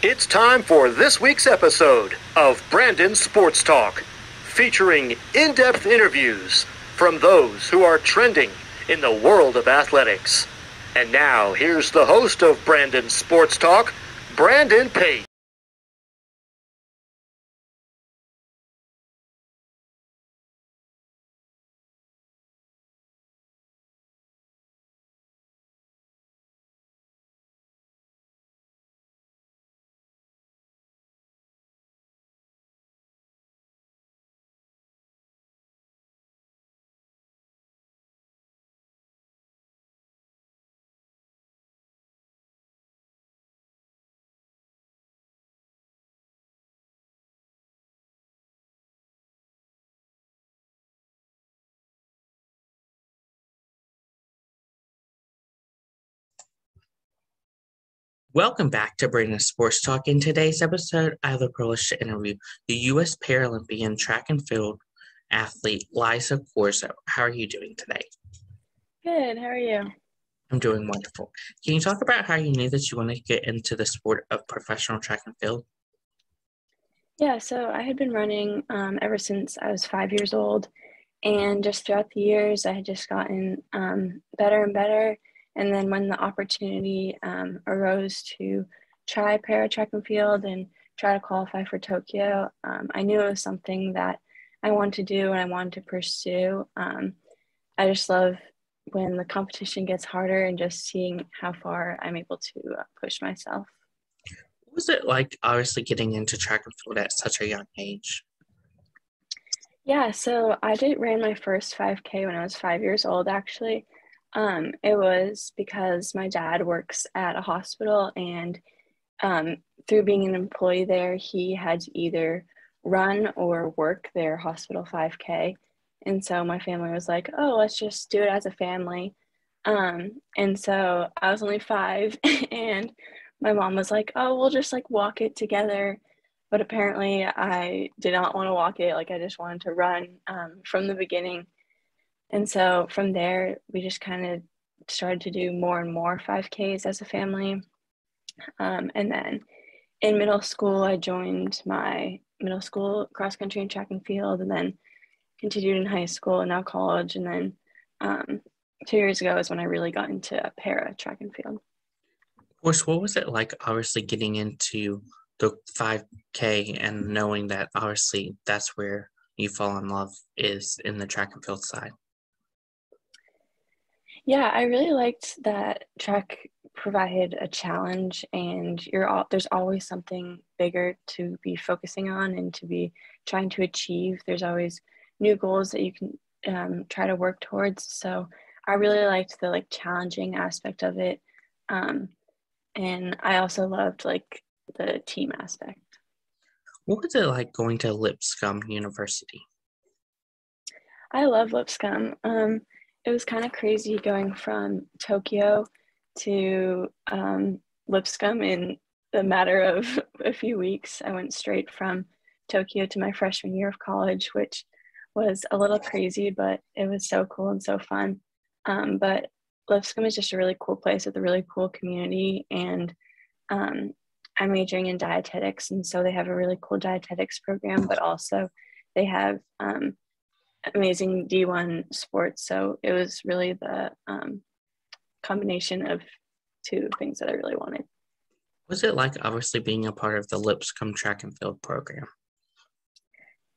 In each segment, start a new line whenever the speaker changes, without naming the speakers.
It's time for this week's episode of Brandon Sports Talk, featuring in-depth interviews from those who are trending in the world of athletics. And now, here's the host of Brandon Sports Talk, Brandon Pate.
Welcome back to Brandon Sports Talk. In today's episode, I have the privilege to interview the US Paralympian Track and Field athlete, Liza Corso. How are you doing today?
Good. How are you?
I'm doing wonderful. Can you talk about how you knew that you wanted to get into the sport of professional track and field?
Yeah, so I had been running ever since I was 5 years old, and just throughout the years, I had just gotten better and better. And then when the opportunity arose to try para track and field and try to qualify for Tokyo, I knew it was something that I wanted to do and I wanted to pursue. I just love when the competition gets harder and just seeing how far I'm able to push myself.
What was it like, obviously, getting into track and field at such a young age?
Yeah, so ran my first 5K when I was 5 years old, actually. It was because my dad works at a hospital, and through being an employee there, he had to either run or work their hospital 5K. And so my family was like, oh, let's just do it as a family. And so I was only 5, and my mom was like, oh, we'll just like walk it together. But apparently I did not want to walk it. Like I just wanted to run from the beginning. And so from there, we just kind of started to do more and more 5Ks as a family. And then in middle school, I joined my middle school cross country and track and field, and then continued in high school and now college. And then 2 years ago is when I really got into para track and field.
Of course, what was it like, obviously, getting into the 5K and knowing that, obviously, that's where you fall in love is in the track and field side?
Yeah, I really liked that track provided a challenge, and there's always something bigger to be focusing on and to be trying to achieve. There's always new goals that you can try to work towards. So I really liked the like challenging aspect of it, and I also loved like the team aspect.
What was it like going to Lipscomb University?
I love Lipscomb. It was kind of crazy going from Tokoyo to Lipscomb in the matter of a few weeks. I went straight from Tokoyo to my freshman year of college, which was a little crazy, but it was so cool and so fun. But Lipscomb is just a really cool place with a really cool community, and I'm majoring in dietetics, and so they have a really cool dietetics program, but also they have amazing D1 sports. So it was really the combination of two things that I really wanted.
Was it like, obviously, being a part of the Lipscomb track and field program?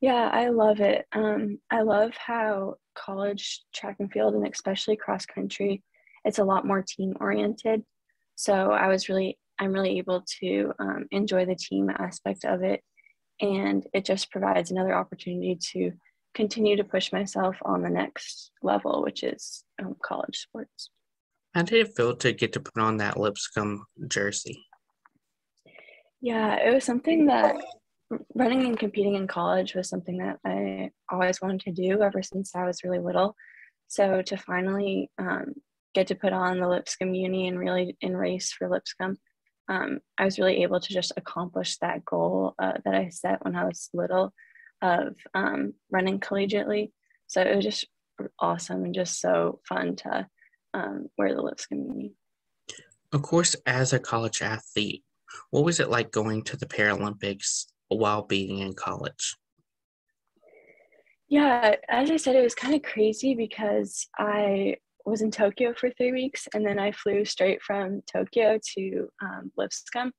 Yeah, I love it. I love how college track and field, and especially cross country, it's a lot more team oriented. So I'm really able to enjoy the team aspect of it. And it just provides another opportunity to continue to push myself on the next level, which is college sports.
How did it feel to get to put on that Lipscomb jersey?
Yeah, it was something that running and competing in college was something that I always wanted to do ever since I was really little. So to finally get to put on the Lipscomb uni and really race for Lipscomb, I was really able to just accomplish that goal that I set when I was little of running collegiately. So it was just awesome and just so fun to wear the Lipscomb uni.
Of course, as a college athlete, What was it like going to the Paralympics while being in college?
Yeah, as I said, it was kind of crazy because I was in Tokyo for 3 weeks and then I flew straight from Tokyo to Lipscomb.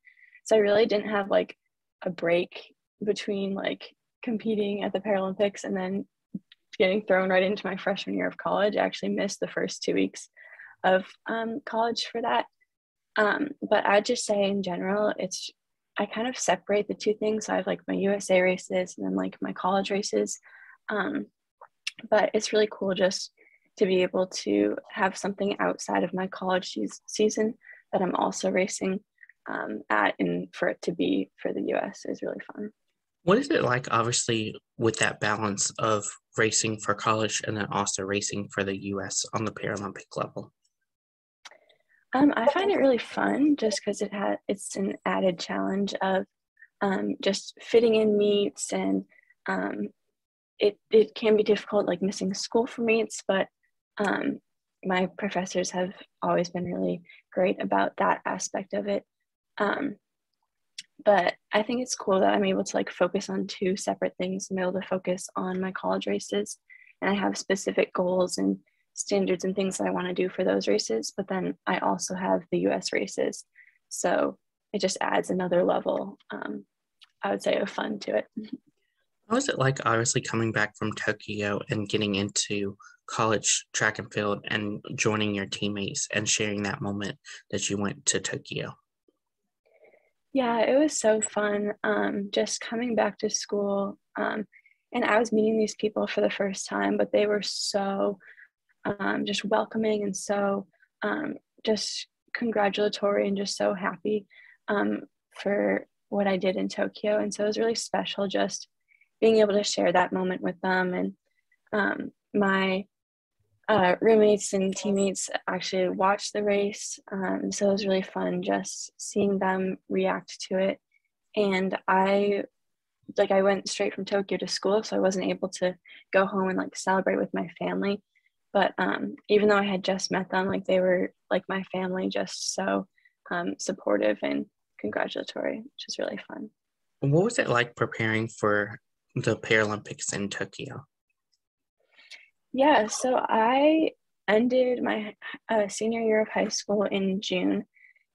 So I really didn't have like a break between like competing at the Paralympics and then getting thrown right into my freshman year of college. I actually missed the first 2 weeks of college for that. But I'd just say in general, I kind of separate the two things. So I have like my USA races and then like my college races. Um, but it's really cool just to be able to have something outside of my college season that I'm also racing at, and for it to be for the US is really fun.
What is it like, obviously, with that balance of racing for college and then also racing for the US on the Paralympic level?
I find it really fun just because it's an added challenge of just fitting in meets, and um, it can be difficult, like missing school for meets, but my professors have always been really great about that aspect of it. Um, but I think it's cool that I'm able to like focus on two separate things. I'm able to focus on my college races, and I have specific goals and standards and things that I want to do for those races. But then I also have the US races. So it just adds another level, I would say, of fun to it.
How was it like, obviously, coming back from Tokyo and getting into college track and field and joining your teammates and sharing that moment that you went to Tokyo?
Yeah, it was so fun. Just coming back to school, and I was meeting these people for the first time, but they were so just welcoming and so just congratulatory and just so happy um, for what I did in Tokyo. And so it was really special just being able to share that moment with them. And my roommates and teammates actually watched the race. So it was really fun just seeing them react to it. And I went straight from Tokyo to school, so I wasn't able to go home and like celebrate with my family. But even though I had just met them, like they were like my family, just so supportive and congratulatory, which is really fun.
What was it like preparing for the Paralympics in Tokyo?
Yeah, so I ended my senior year of high school in June,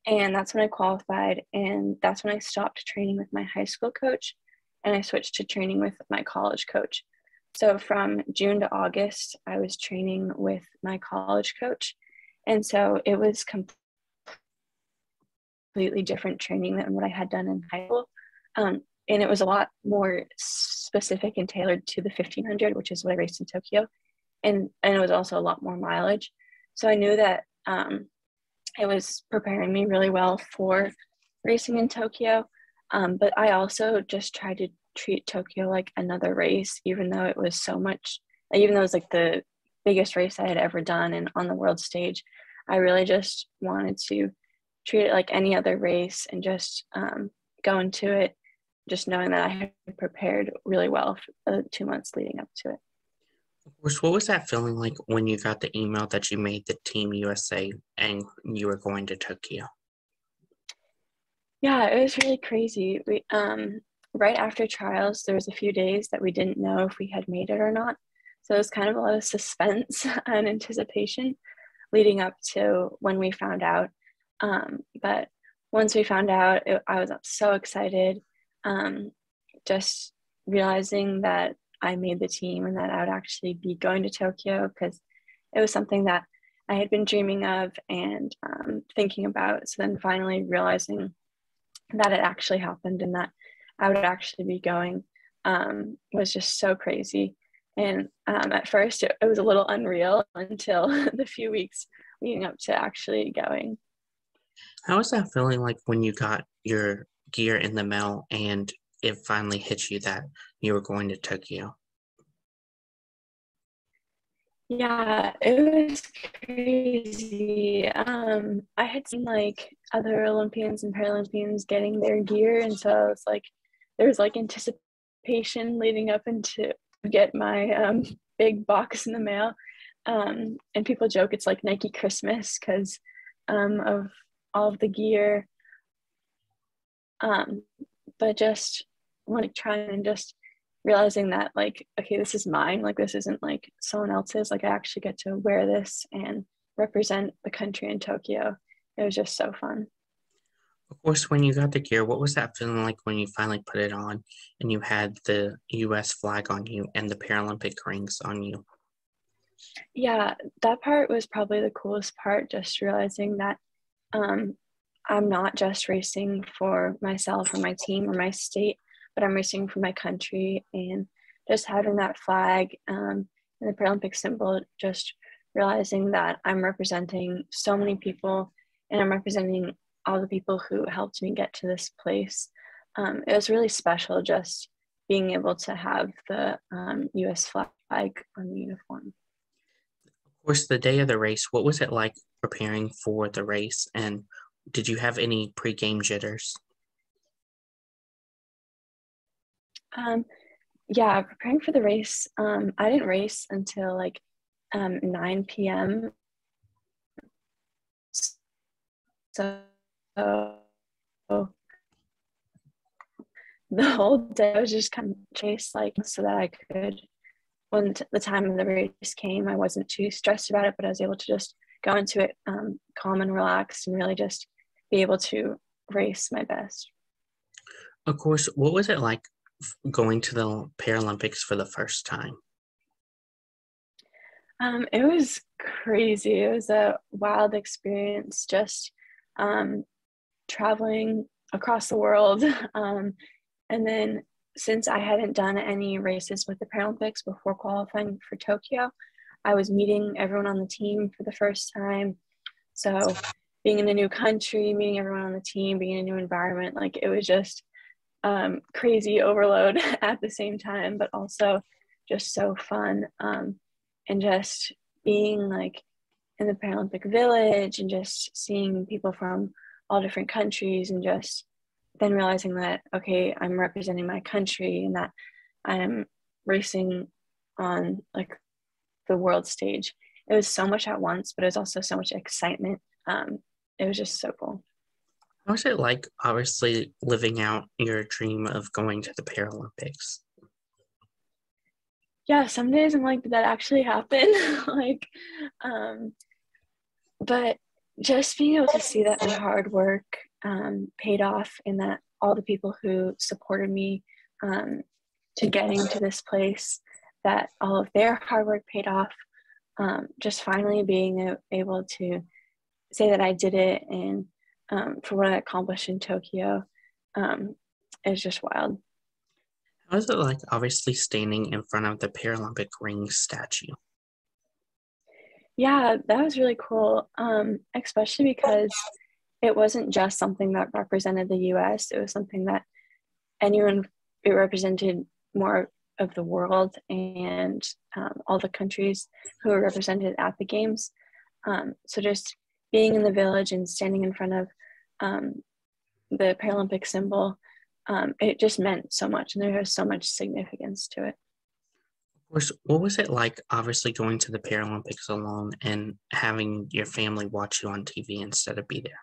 and that's when I qualified, and that's when I stopped training with my high school coach, and I switched to training with my college coach. So from June to August, I was training with my college coach, and so it was completely different training than what I had done in high school. And it was a lot more specific and tailored to the 1500, which is what I raced in Tokyo. And it was also a lot more mileage. So I knew that it was preparing me really well for racing in Tokyo. But I also just tried to treat Tokyo like another race, even though it was so much, even though it was like the biggest race I had ever done and on the world stage. I really just wanted to treat it like any other race and just go into it just knowing that I had prepared really well for the 2 months leading up to it.
Of course, what was that feeling like when you got the email that you made the Team USA and you were going to Tokyo?
Yeah, it was really crazy. We right after trials, there was a few days that we didn't know if we had made it or not. So it was kind of a lot of suspense and anticipation leading up to when we found out. But once we found out, I was so excited. Just realizing that I made the team and that I would actually be going to Tokyo, because it was something that I had been dreaming of and thinking about. So then finally realizing that it actually happened and that I would actually be going was just so crazy. And at first it was a little unreal until the few weeks leading up to actually going.
How was that feeling like when you got your gear in the mail and it finally hit you that you were going to Tokyo?
Yeah, it was crazy. I had seen like other Olympians and Paralympians getting their gear, and so I was like, there was like anticipation leading up into get my big box in the mail. And people joke it's like Nike Christmas because of all of the gear. But just like trying and just realizing that like, okay, this is mine. Like this isn't like someone else's. Like I actually get to wear this and represent the country in Tokyo. It was just so fun.
Of course, when you got the gear, what was that feeling like when you finally put it on and you had the US flag on you and the Paralympic rings on you?
Yeah, that part was probably the coolest part, just realizing that um, I'm not just racing for myself or my team or my state, but I'm racing for my country. And just having that flag and the Paralympic symbol, just realizing that I'm representing so many people and I'm representing all the people who helped me get to this place. It was really special just being able to have the US flag on the uniform.
Of course, the day of the race, what was it like preparing for the race? And did you have any pre-game jitters?
Um, yeah, preparing for the race, I didn't race until like 9 p.m. So the whole day I was just kind of chased like so that I could, when the time of the race came, I wasn't too stressed about it, but I was able to just go into it calm and relaxed and really just be able to race my best.
Of course, what was it like going to the Paralympics for the first time?
It was crazy. It was a wild experience just traveling across the world. And then since I hadn't done any races with the Paralympics before qualifying for Tokyo, I was meeting everyone on the team for the first time. So being in a new country, meeting everyone on the team, being in a new environment, like it was just crazy overload at the same time, but also just so fun. And just being like in the Paralympic village and just seeing people from all different countries and just then realizing that, okay, I'm representing my country and that I'm racing on like the world stage. It was so much at once, but it was also so much excitement. It was just so cool.
How was it like, obviously, living out your dream of going to the Paralympics?
Yeah, some days I'm like, did that actually happen? like, but just being able to see that my hard work paid off and that all the people who supported me to getting to this place, that all of their hard work paid off. Just finally being able to say that I did it and for what I accomplished in Tokyo is just wild.
How was it like, obviously, standing in front of the Paralympic ring statue?
Yeah, that was really cool, especially because it wasn't just something that represented the US, it was something that it represented more of the world and all the countries who were represented at the games. So just being in the village and standing in front of the Paralympic symbol, it just meant so much, and there was so much significance to it.
Of course, what was it like, obviously, going to the Paralympics alone and having your family watch you on TV instead of be there?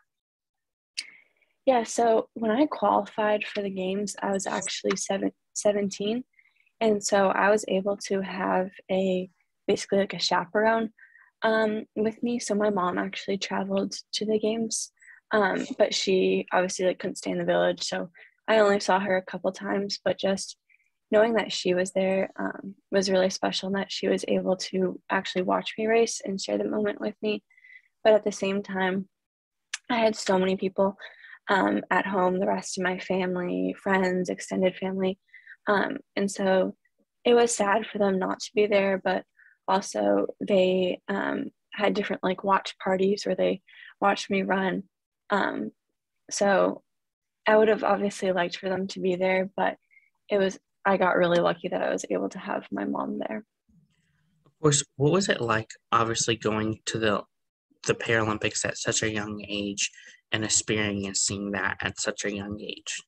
Yeah, so when I qualified for the games, I was actually 17. And so I was able to have basically like a chaperone with me. So my mom actually traveled to the games, but she obviously like couldn't stay in the village. So I only saw her a couple times, but just knowing that she was there was really special and that she was able to actually watch me race and share the moment with me. But at the same time, I had so many people at home, the rest of my family, friends, extended family. And so it was sad for them not to be there, but also they had different like watch parties where they watched me run. So I would have obviously liked for them to be there, but I got really lucky that I was able to have my mom there.
Of course, what was it like, obviously, going to the Paralympics at such a young age and experiencing that at such a young age?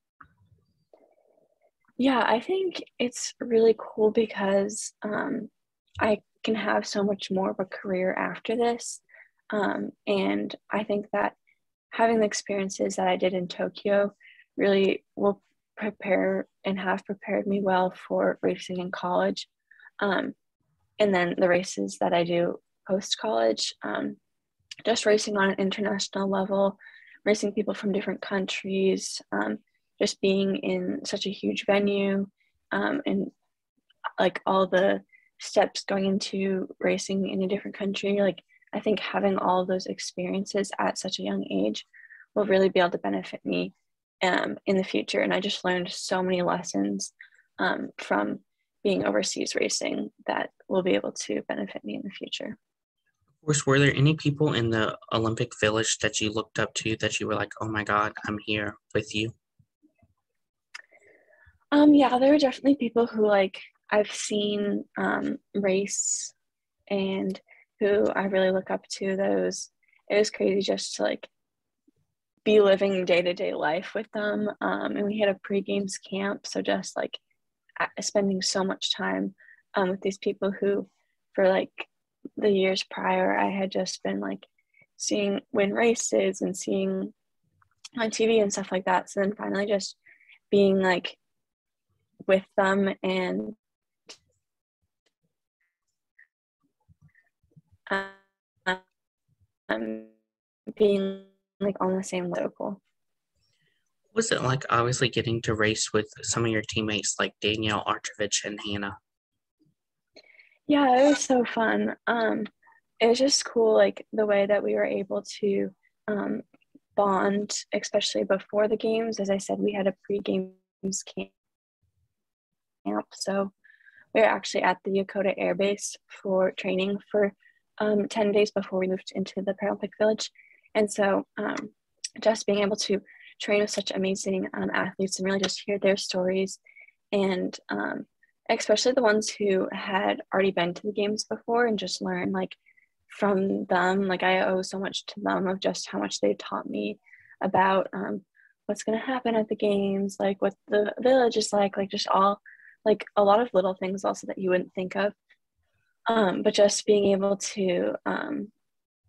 Yeah, I think it's really cool because I can have so much more of a career after this. And I think that having the experiences that I did in Tokyo really will prepare and have prepared me well for racing in college. And then the races that I do post-college, just racing on an international level, racing people from different countries, just being in such a huge venue, and like all the steps going into racing in a different country. Like, I think having all those experiences at such a young age will really be able to benefit me in the future. And I just learned so many lessons from being overseas racing that will be able to benefit me in the future.
Of course, were there any people in the Olympic Village that you looked up to that you were like, oh my God, I'm here with you?
Yeah, there are definitely people who like I've seen race and who I really look up to. It was crazy just to like be living day-to-day life with them. And we had a pre-games camp, so just like spending so much time with these people who for like the years prior I had just been like seeing win races and seeing on TV and stuff like that. So then finally just being like with them and being like on the same level.
What was it like obviously getting to race with some of your teammates like Danielle Artrovich and Hannah?
Yeah, it was so fun. It was just cool, like the way that we were able to bond, especially before the games. As I said, we had a pre-games camp, so we were actually at the Yokota Air Base for training for 10 days before we moved into the Paralympic Village. And so just being able to train with such amazing athletes and really just hear their stories, and especially the ones who had already been to the games before, and just learn like from them. Like, I owe so much to them of just how much they taught me about what's going to happen at the games, like what the village is like just all like a lot of little things also that you wouldn't think of. But just being able to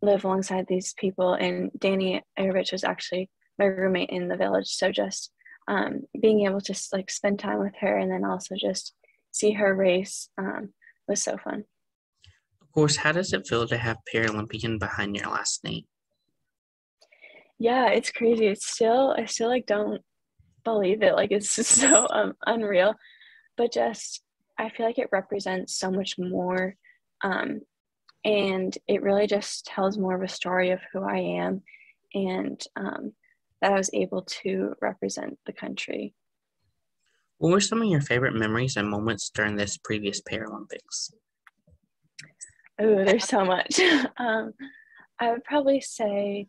live alongside these people, and Danny Ayervich was actually my roommate in the village, so just being able to like spend time with her and then also just see her race was so fun.
Of course, how does it feel to have Paralympian behind your last name?
Yeah, it's crazy. I still like don't believe it. Like, it's just so unreal. But just I feel like it represents so much more, and it really just tells more of a story of who I am, and that I was able to represent the country.
What were some of your favorite memories and moments during this previous Paralympics?
Oh, there's so much. I would probably say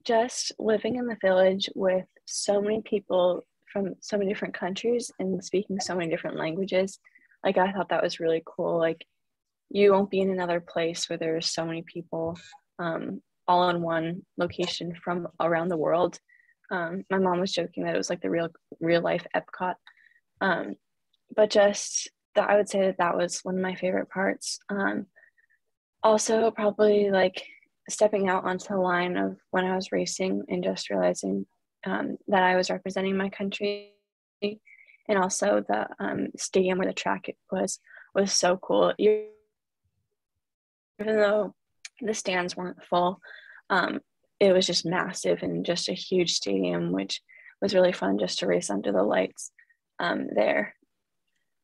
just living in the village with so many people from so many different countries and speaking so many different languages. Like, I thought that was really cool. Like, you won't be in another place where there's so many people all in one location from around the world. My mom was joking that it was like the real life Epcot. But just that, I would say that was one of my favorite parts. Also, probably like stepping out onto the line of when I was racing and just realizing that I was representing my country, and also the stadium where the track was so cool. Even though the stands weren't full, it was just massive and just a huge stadium, which was really fun just to race under the lights there.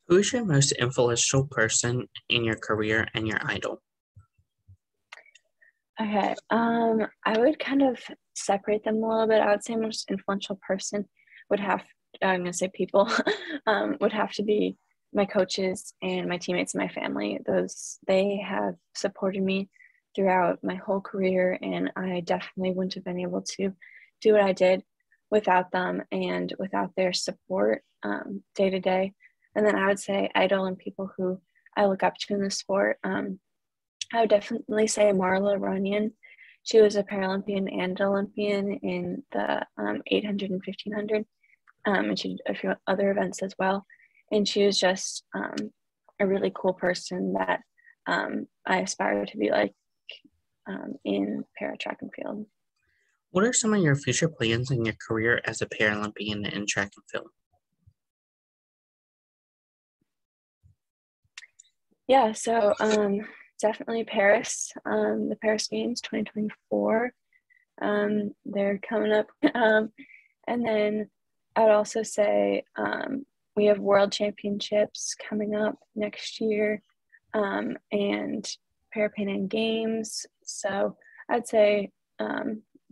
Who is your most influential person in your career and your idol?
Okay, I would kind of separate them a little bit. I would say most influential person would have, I'm going to say people, would have to be my coaches and my teammates and my family. They have supported me throughout my whole career, and I definitely wouldn't have been able to do what I did without them and without their support day to day. And then I would say idol and people who I look up to in the sport. I would definitely say Marla Runyon. She was a Paralympian and Olympian in the 800 and 1500, and she did a few other events as well. And she was just a really cool person that I aspire to be like in para track and field.
What are some of your future plans in your career as a Paralympian in track and field?
Yeah, so definitely Paris, the Paris Games 2024. They're coming up. And then I'd also say we have World Championships coming up next year, and Paralympian Games. So I'd say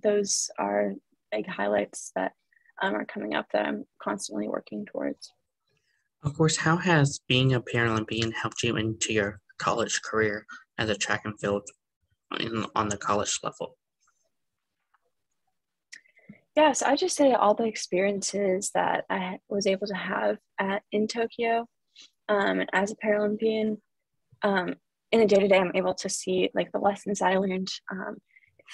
those are big highlights that are coming up that I'm constantly working towards.
Of course, how has being a Paralympian helped you into your college career as a track and field on the college level?
Yes, I just say all the experiences that I was able to have in Tokyo as a Paralympian. In the day-to-day, I'm able to see like the lessons that I learned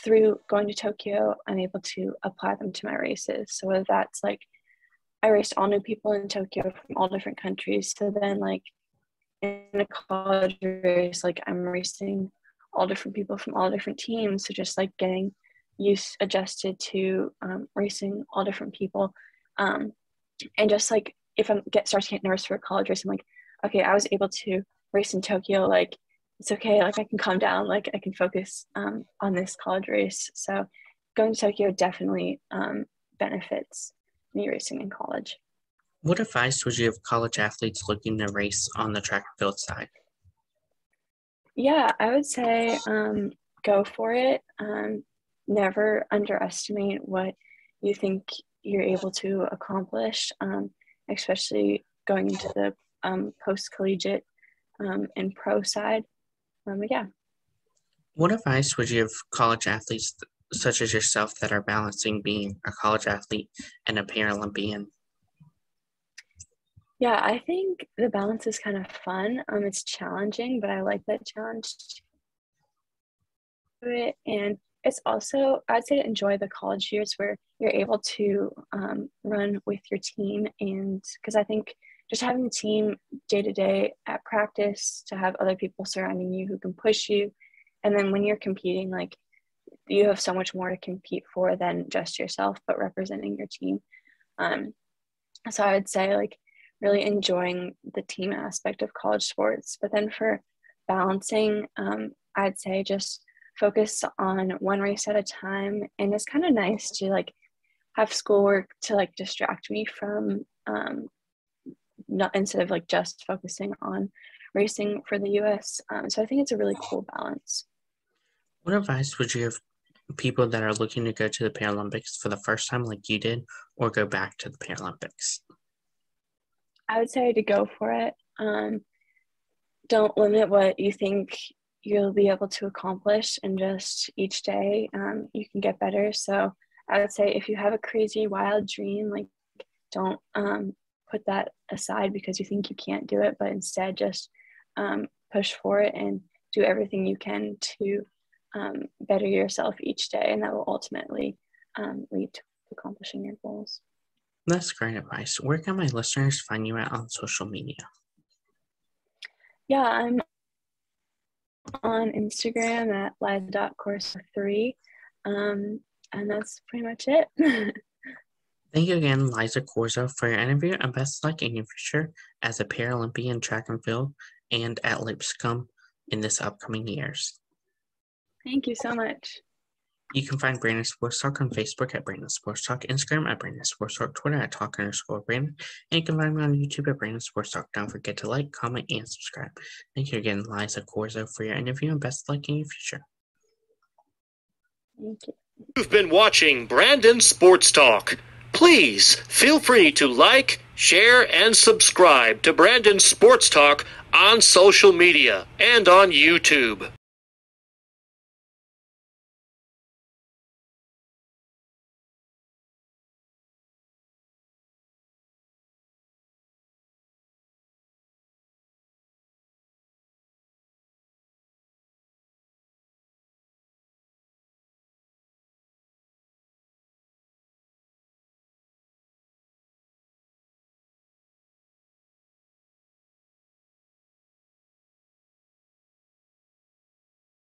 through going to Tokyo. I'm able to apply them to my races. So whether that's like I raced all new people in Tokyo from all different countries. So then like in a college race, like I'm racing all different people from all different teams. So just like getting adjusted to racing all different people. And just like if I'm start to get nervous for a college race, I'm like, okay, I was able to race in Tokyo. Like it's okay. Like I can calm down. Like I can focus on this college race. So going to Tokyo definitely benefits me racing in college.
What advice would you give college athletes looking to race on the track and field side?
Yeah, I would say go for it. Never underestimate what you think you're able to accomplish, especially going into the post-collegiate and pro side. Yeah.
What advice would you give college athletes such as yourself that are balancing being a college athlete and a Paralympian?
Yeah, I think the balance is kind of fun. It's challenging, but I like that challenge to it. And it's also, I'd say, to enjoy the college years where you're able to run with your team. And because I think just having a team day to day at practice, to have other people surrounding you who can push you. And then when you're competing, like you have so much more to compete for than just yourself, but representing your team. So I would say like really enjoying the team aspect of college sports. But then for balancing, I'd say just focus on one race at a time. And it's kind of nice to like have schoolwork to like distract me from not instead of like just focusing on racing for the US. So I think it's a really cool balance.
What advice would you give people that are looking to go to the Paralympics for the first time like you did, or go back to the Paralympics?
I would say to go for it. Don't limit what you think you'll be able to accomplish, and just each day you can get better. So I would say if you have a crazy wild dream, like don't put that aside because you think you can't do it, but instead just push for it and do everything you can to better yourself each day, and that will ultimately lead to accomplishing your goals.
That's great advice. Where can my listeners find you at on social media?
Yeah, I'm on Instagram at Liza.Corso.She, and that's pretty much it.
Thank you again, Liza Corso, for your interview, and best luck in your future as a Paralympian track and field and at Lipscomb in this upcoming years.
Thank you so much.
You can find Brandon Sports Talk on Facebook at Brandon Sports Talk, Instagram at Brandon Sports Talk, Twitter at Talk_Brandon, and you can find me on YouTube at Brandon Sports Talk. Don't forget to like, comment, and subscribe. Thank you again, Liza Corso, for your interview, and best luck in your future.
Thank you.
You've been watching Brandon Sports Talk. Please feel free to like, share, and subscribe to Brandon Sports Talk on social media and on YouTube.